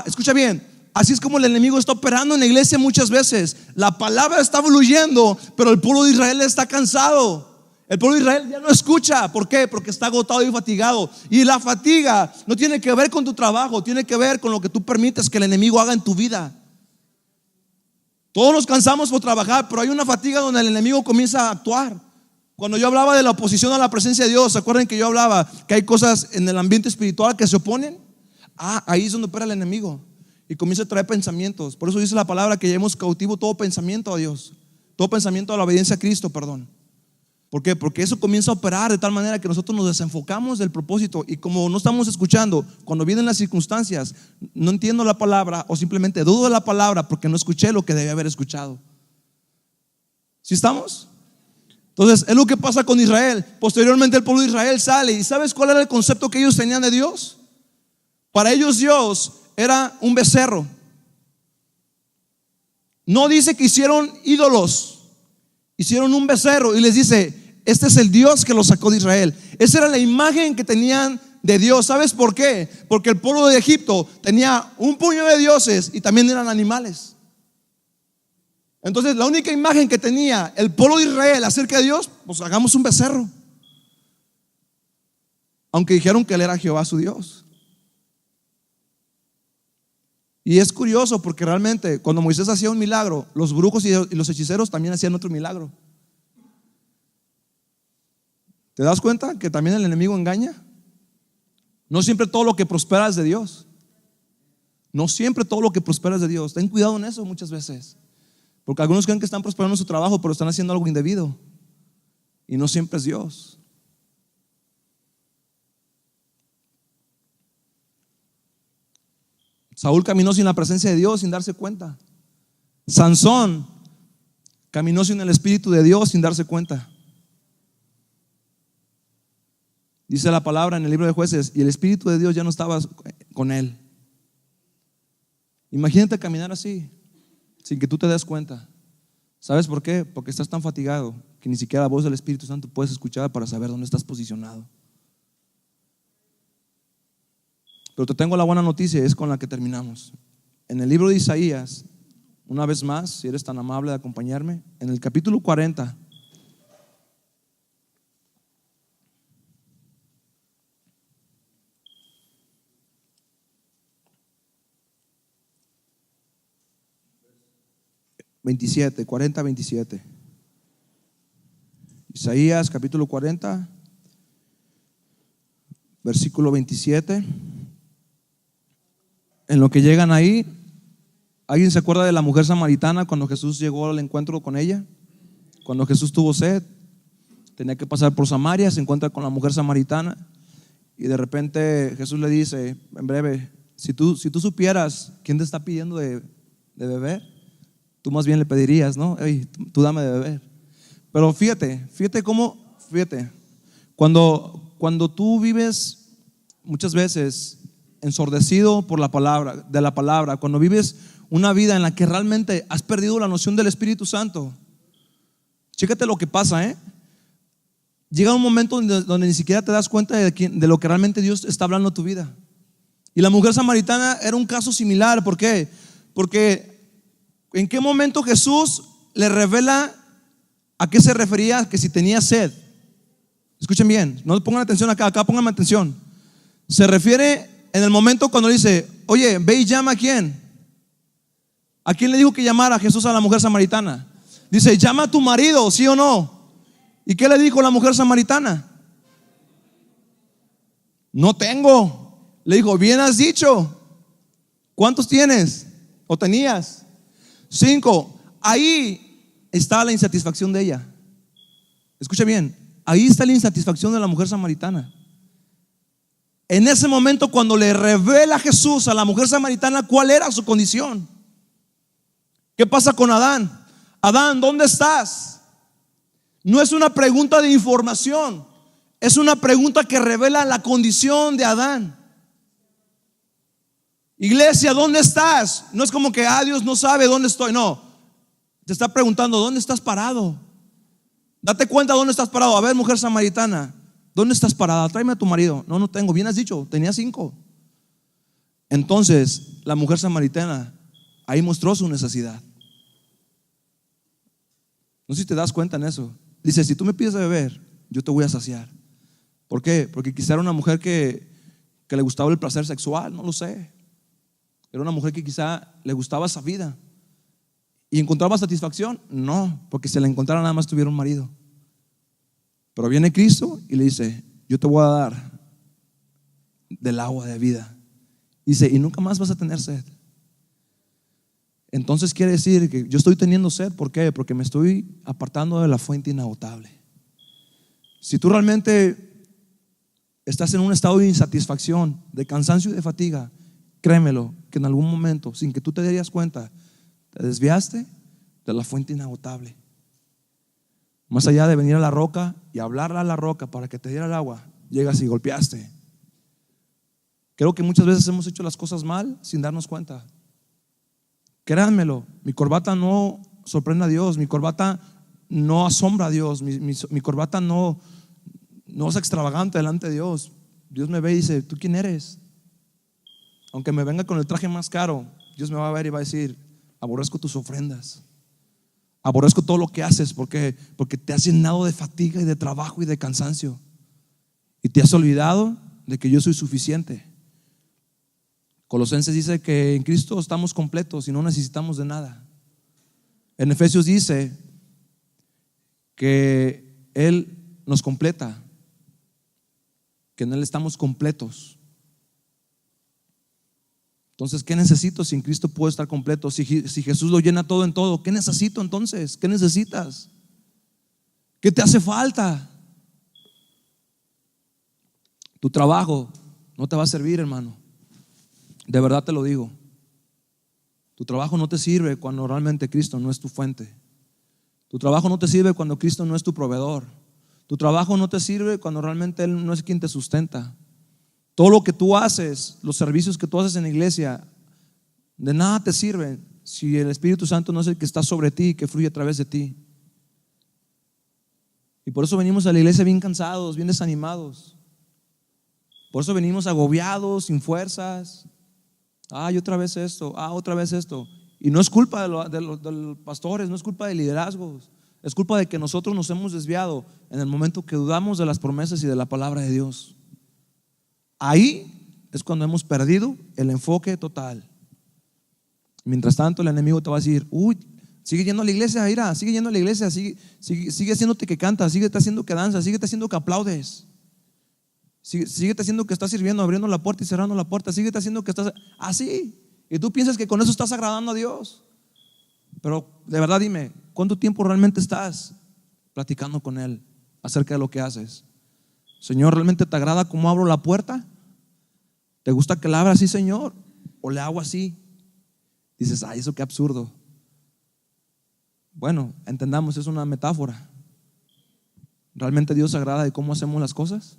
Escucha bien, así es como el enemigo está operando en la iglesia muchas veces. La palabra está fluyendo, pero el pueblo de Israel está cansado. El pueblo de Israel ya no escucha. ¿Por qué? Porque está agotado y fatigado. Y la fatiga no tiene que ver con tu trabajo, tiene que ver con lo que tú permites que el enemigo haga en tu vida. Todos nos cansamos por trabajar, pero hay una fatiga donde el enemigo comienza a actuar. Cuando yo hablaba de la oposición a la presencia de Dios, ¿se acuerdan que yo hablaba que hay cosas en el ambiente espiritual que se oponen? Ahí es donde opera el enemigo y comienza a traer pensamientos. Por eso dice la palabra que llevemos cautivo todo pensamiento a Dios, todo pensamiento a la obediencia a Cristo, perdón. ¿Por qué? Porque eso comienza a operar de tal manera que nosotros nos desenfocamos del propósito. Y como no estamos escuchando, cuando vienen las circunstancias, no entiendo la palabra o simplemente dudo de la palabra porque no escuché lo que debía haber escuchado. ¿Sí estamos? Entonces es lo que pasa con Israel. Posteriormente el pueblo de Israel sale. ¿Y sabes cuál era el concepto que ellos tenían de Dios? Para ellos Dios era un becerro. No dice que hicieron ídolos, hicieron un becerro y les dice: este es el Dios que los sacó de Israel. Esa era la imagen que tenían de Dios. ¿Sabes por qué? Porque el pueblo de Egipto tenía un puño de dioses y también eran animales. Entonces la única imagen que tenía el pueblo de Israel acerca de Dios: pues hagamos un becerro. Aunque dijeron que él era Jehová su Dios. Y es curioso porque realmente cuando Moisés hacía un milagro, los brujos y los hechiceros también hacían otro milagro. ¿Te das cuenta que también el enemigo engaña? No siempre todo lo que prospera es de Dios. No siempre todo lo que prospera es de Dios. Ten cuidado en eso muchas veces. Porque algunos creen que están prosperando en su trabajo, pero están haciendo algo indebido. Y no siempre es Dios. Saúl caminó sin la presencia de Dios sin darse cuenta. Sansón caminó sin el Espíritu de Dios sin darse cuenta. Dice la palabra en el libro de Jueces: y el Espíritu de Dios ya no estaba con él. Imagínate caminar así sin que tú te des cuenta. ¿Sabes por qué? Porque estás tan fatigado que ni siquiera la voz del Espíritu Santo puedes escuchar para saber dónde estás posicionado. Pero te tengo la buena noticia, es con la que terminamos. En el libro de Isaías, una vez más, si eres tan amable de acompañarme, en el capítulo 40. ...27, 40, 27. Isaías capítulo 40, versículo 27. En lo que llegan ahí, ¿alguien se acuerda de la mujer samaritana cuando Jesús llegó al encuentro con ella? Cuando Jesús tuvo sed, tenía que pasar por Samaria, se encuentra con la mujer samaritana y de repente Jesús le dice, en breve, si tú supieras quién te está pidiendo de beber, tú más bien le pedirías, ¿no? Hey, tú dame de beber. Pero fíjate cómo, cuando tú vives muchas veces ensordecido por la palabra, cuando vives una vida en la que realmente has perdido la noción del Espíritu Santo, chécate lo que pasa, llega un momento donde ni siquiera te das cuenta de lo que realmente Dios está hablando a tu vida. Y la mujer samaritana era un caso similar. ¿Por qué? Porque ¿en qué momento Jesús le revela a qué se refería que si tenía sed? Escuchen bien, no pongan atención acá pónganme atención. Se refiere en el momento cuando dice, oye, ve y llama a quién. ¿A quién le dijo que llamara a Jesús a la mujer samaritana? Dice, llama a tu marido, ¿sí o no? ¿Y qué le dijo la mujer samaritana? No tengo. Le dijo, bien has dicho. ¿Cuántos tienes? ¿O tenías? 5. Ahí está la insatisfacción de ella. Escucha bien, ahí está la insatisfacción de la mujer samaritana. En ese momento cuando le revela Jesús a la mujer samaritana cuál era su condición. ¿Qué pasa con Adán? Adán, ¿dónde estás? No es una pregunta de información, es una pregunta que revela la condición de Adán. Iglesia, ¿dónde estás? No es como que Dios no sabe dónde estoy. No, te está preguntando, ¿dónde estás parado? Date cuenta dónde estás parado. A ver, mujer samaritana, ¿dónde estás parada? Tráeme a tu marido. No tengo. Bien has dicho, tenía 5. Entonces la mujer samaritana ahí mostró su necesidad. No sé si te das cuenta en eso. Dice, si tú me pides de beber, yo te voy a saciar. ¿Por qué? Porque quizá era una mujer que le gustaba el placer sexual, no lo sé. Era una mujer que quizá le gustaba esa vida. ¿Y encontraba satisfacción? No, porque si la encontrara nada más tuviera un marido. Pero viene Cristo y le dice, yo te voy a dar del agua de vida. Dice, y nunca más vas a tener sed. Entonces quiere decir que yo estoy teniendo sed. ¿Por qué? Porque me estoy apartando de la fuente inagotable. Si tú realmente estás en un estado de insatisfacción, de cansancio y de fatiga, créemelo que en algún momento, sin que tú te darías cuenta, te desviaste de la fuente inagotable. Más allá de venir a la roca y hablarle a la roca para que te diera el agua, llegas y golpeaste. Creo que muchas veces hemos hecho las cosas mal sin darnos cuenta. Créanmelo, mi corbata no sorprende a Dios, mi corbata no asombra a Dios, mi corbata no es extravagante delante de Dios. Dios me ve y dice, ¿tú quién eres? Aunque me venga con el traje más caro, Dios me va a ver y va a decir, aborrezco tus ofrendas, aborrezco todo lo que haces, porque te has llenado de fatiga y de trabajo y de cansancio, y te has olvidado de que yo soy suficiente. Colosenses dice que en Cristo estamos completos y no necesitamos de nada. En Efesios dice que Él nos completa, que en Él estamos completos. Entonces, ¿qué necesito si en Cristo puedo estar completo? Si Jesús lo llena todo en todo, ¿qué necesito entonces? ¿Qué necesitas? ¿Qué te hace falta? Tu trabajo no te va a servir, hermano. De verdad te lo digo. Tu trabajo no te sirve cuando realmente Cristo no es tu fuente. Tu trabajo no te sirve cuando Cristo no es tu proveedor. Tu trabajo no te sirve cuando realmente Él no es quien te sustenta. Todo lo que tú haces, los servicios que tú haces en la iglesia, de nada te sirven si el Espíritu Santo no es el que está sobre ti y que fluye a través de ti? Y por eso venimos a la iglesia bien cansados, bien desanimados. Por eso venimos agobiados, sin fuerzas. Y otra vez esto, otra vez esto. Y no es culpa de los pastores, no es culpa de liderazgos. Es culpa de que nosotros nos hemos desviado en el momento que dudamos de las promesas y de la palabra de Dios. Ahí es cuando hemos perdido el enfoque total. Mientras tanto, el enemigo te va a decir: sigue yendo a la iglesia, mira, sigue yendo a la iglesia, sigue haciéndote que cantas, sigue haciendo que danzas, sigue haciendo que aplaudes, sigue haciendo que estás sirviendo, abriendo la puerta y cerrando la puerta, sigue haciendo que estás así. Y tú piensas que con eso estás agradando a Dios. Pero de verdad dime, ¿cuánto tiempo realmente estás platicando con Él acerca de lo que haces? Señor, ¿realmente te agrada cómo abro la puerta? ¿Te gusta que la abra así, Señor? ¿O le hago así? Dices: eso qué absurdo. Bueno, entendamos, es una metáfora. ¿Realmente Dios se agrada de cómo hacemos las cosas?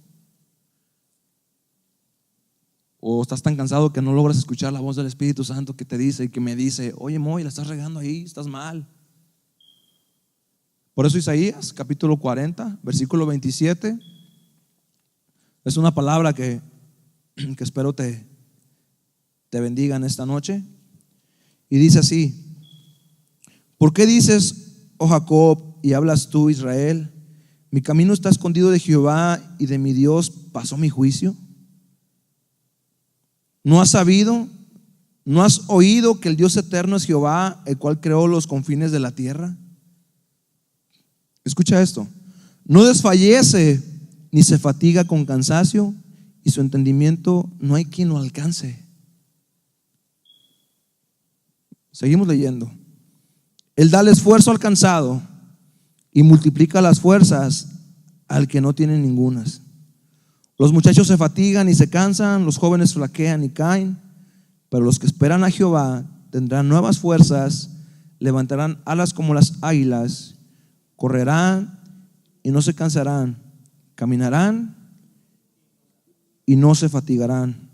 ¿O estás tan cansado que no logras escuchar la voz del Espíritu Santo que te dice y que me dice: oye, Moy, la estás regando ahí, estás mal? Por eso Isaías capítulo 40 versículo 27 es una palabra que espero te bendiga en esta noche. Y dice así: ¿por qué dices, oh Jacob, y hablas tú, Israel? Mi camino está escondido de Jehová, y de mi Dios pasó mi juicio. ¿No has sabido, no has oído que el Dios eterno es Jehová, el cual creó los confines de la tierra? Escucha esto: no desfallece ni se fatiga con cansancio, y su entendimiento no hay quien lo alcance. Seguimos leyendo. Él da el esfuerzo al cansado y multiplica las fuerzas al que no tiene ningunas. Los muchachos se fatigan y se cansan, los jóvenes flaquean y caen, pero los que esperan a Jehová tendrán nuevas fuerzas, levantarán alas como las águilas, correrán y no se cansarán, caminarán y no se fatigarán.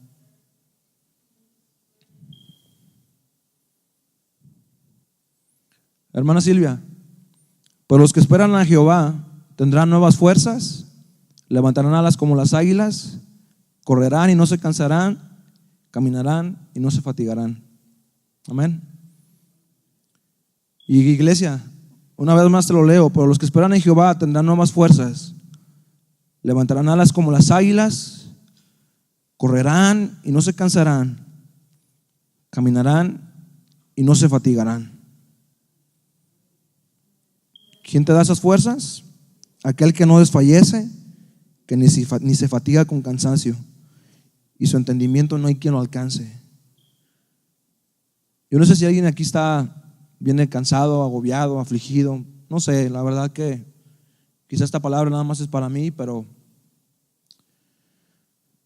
Hermana Silvia, pues los que esperan a Jehová tendrán nuevas fuerzas, levantarán alas como las águilas, correrán y no se cansarán, caminarán y no se fatigarán. Amén. Y iglesia, una vez más te lo leo: pero los que esperan en Jehová tendrán nuevas fuerzas, levantarán alas como las águilas, correrán y no se cansarán, caminarán y no se fatigarán. ¿Quién te da esas fuerzas? Aquel que no desfallece, que ni se fatiga con cansancio, y su entendimiento no hay quien lo alcance. Yo no sé si alguien aquí viene cansado, agobiado, afligido. No sé, la verdad que quizá esta palabra nada más es para mí, pero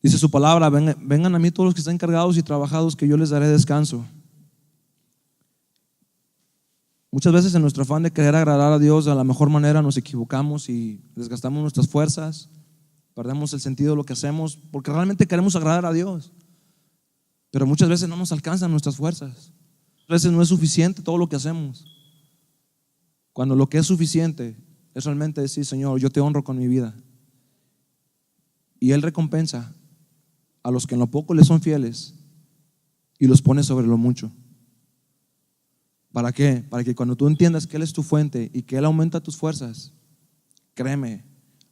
dice su palabra: vengan a mí todos los que están cargados y trabajados, que yo les daré descanso. Muchas veces en nuestro afán de querer agradar a Dios de la mejor manera nos equivocamos y desgastamos nuestras fuerzas, perdemos el sentido de lo que hacemos, porque realmente queremos agradar a Dios, pero muchas veces no nos alcanzan nuestras fuerzas. A veces no es suficiente todo lo que hacemos, cuando lo que es suficiente es realmente decir: Señor, yo te honro con mi vida. Y Él recompensa a los que en lo poco le son fieles y los pone sobre lo mucho. ¿Para qué? Para que cuando tú entiendas que Él es tu fuente y que Él aumenta tus fuerzas, créeme,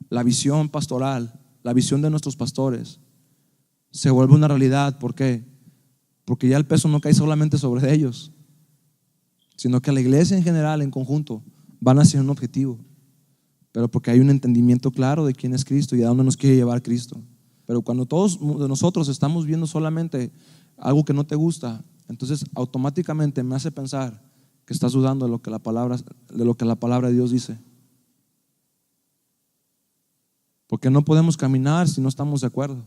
la visión pastoral, la visión de nuestros pastores se vuelve una realidad. ¿Por qué? Porque ya el peso no cae solamente sobre ellos, sino que la iglesia en general, en conjunto, van hacia un objetivo, pero porque hay un entendimiento claro de quién es Cristo y a dónde nos quiere llevar Cristo. Pero cuando todos de nosotros estamos viendo solamente algo que no te gusta, entonces automáticamente me hace pensar que estás dudando de lo que la palabra de Dios dice. Porque no podemos caminar si no estamos de acuerdo.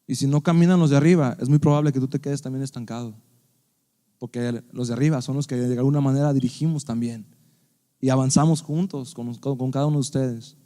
Y si no caminan los de arriba, es muy probable que tú te quedes también estancado, porque los de arriba son los que de alguna manera dirigimos también y avanzamos juntos con cada uno de ustedes.